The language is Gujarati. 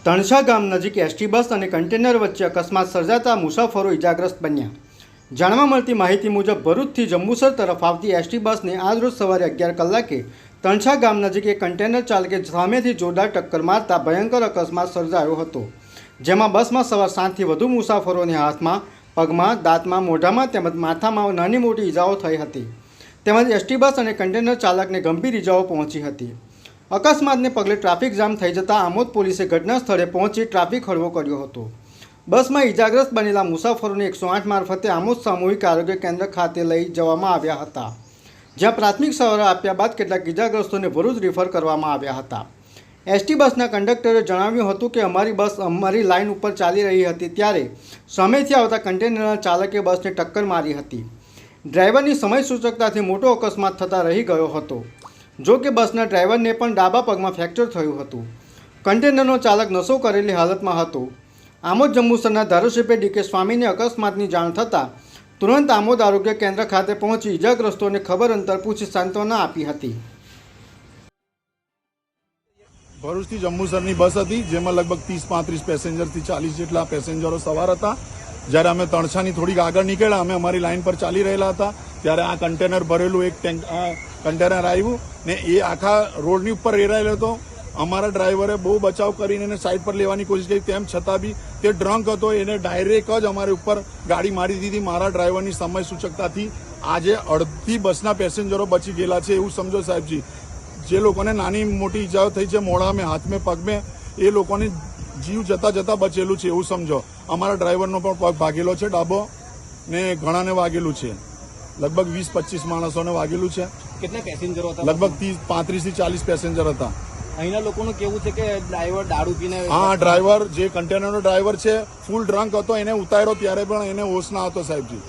તણછા ગામ નજીક એસટી બસ અને કન્ટેનર વચ્ચે અકસ્માત સર્જાતા મુસાફરો ઇજાગ્રસ્ત બન્યા। જાણવા મળતી માહિતી મુજબ ભરૂચથી જંબુસર તરફ આવતી એસટી બસને આજરોજ સવારે 11 કલાકે તણછા ગામ નજીક એક કન્ટેનર ચાલકે સામેથી જોરદાર ટક્કર મારતા ભયંકર અકસ્માત સર્જાયો હતો, જેમાં બસમાં સવાર 7થી વધુ મુસાફરોને હાથમાં, પગમાં, દાંતમાં, મોઢામાં તેમજ માથામાં નાની મોટી ઇજાઓ થઈ હતી, તેમજ એસટી બસ અને કન્ટેનર ચાલકને ગંભીર ઇજાઓ પહોંચી હતી। અકસ્માતને પગલે ટ્રાફિક જામ થઈ જતાં આમોદ પોલીસે ઘટના સ્થળે પહોંચી ટ્રાફિક હળવો કર્યો હતો। બસમાં ઇજાગ્રસ્ત બનેલા મુસાફરોને 108 મારફતે આમોદ સામૂહિક આરોગ્ય કેન્દ્ર ખાતે લઈ જવામાં આવ્યા હતા, જ્યાં પ્રાથમિક સારવાર આપ્યા બાદ કેટલાક ઇજાગ્રસ્તોને ભરૂચ રિફર કરવામાં આવ્યા હતા। એસટી બસના કંડક્ટરે જણાવ્યું હતું કે અમારી બસ અમારી લાઇન ઉપર ચાલી રહી હતી ત્યારે સામેથી આવતા કન્ટેનરના ચાલકે બસને ટક્કર મારી હતી। ડ્રાઈવરની સમય સૂચકતાથી મોટો અકસ્માત થતાં રહી ગયો હતો। જો કે બસના ડ્રાઈવરને પણ ડાબા પગમાં ફ્રેક્ચર થયું હતું। કન્ટેનરનો ચાલક નશો કરેલી હાલતમાં હતો। આમોદ જંબુસરના ધારાસભ્ય ડીકે સ્વામીને અકસ્માતની જાણ થતાં તુરંત આમોદ આરોગ્ય કેન્દ્ર ખાતે પહોંચી ઇજાગ્રસ્તોને ખબર અંતર પૂછી સાંત્વના આપી હતી। ભરૂચથી જંબુસરની બસ હતી, જેમાં લગભગ 30-35 પેસેન્જરથી 40 જેટલા પેસેન્જરો સવાર હતા। જ્યારે અમે તણછાની થોડીક આગળ નીકળ્યા, અમે અમારી લાઇન પર ચાલી રહેલા હતા, ત્યારે આ કન્ટેનર ભરેલું એક કન્ટેનર આવ્યું ને એ આખા રોડની ઉપર રેરાયેલો હતો। અમારા ડ્રાઈવરે બહુ બચાવ કરીને એને સાઈડ પર લેવાની કોશિશ કરી, તેમ છતાં બી તે ડ્રંક હતો, એને ડાયરેક્ટ જ અમારી ઉપર ગાડી મારી દીધી। મારા ડ્રાઈવરની સમય સૂચકતાથી આજે અડધી બસના પેસેન્જરો બચી ગયેલા છે એવું સમજો સાહેબજી। જે લોકોને નાની મોટી ઈજાઓ થઈ છે મોઢામાં, હાથમાં, પગમાં, એ લોકોને જીવ જતા જતા બચેલું છે એવું સમજો। અમારા ડ્રાઈવરનો પણ પગ ભાગેલો છે ડાબો, ને ઘણાને વાગેલું છે, લગભગ 20-25 માણસોને વાગેલું છે। કેટલા પેસેન્જરો હતા? લગભગ 35 થી 40 પેસેન્જર હતા। અહીંના લોકોનું કેવું છે કે ડ્રાઈવર દારૂ પીને? હા, ડ્રાઈવર જે કન્ટેનરનો ડ્રાઈવર છે ફૂલ ડ્રંક હતો, એને ઉતાર્યો ત્યારે પણ એને હોશ ના હતો સાહેબજી।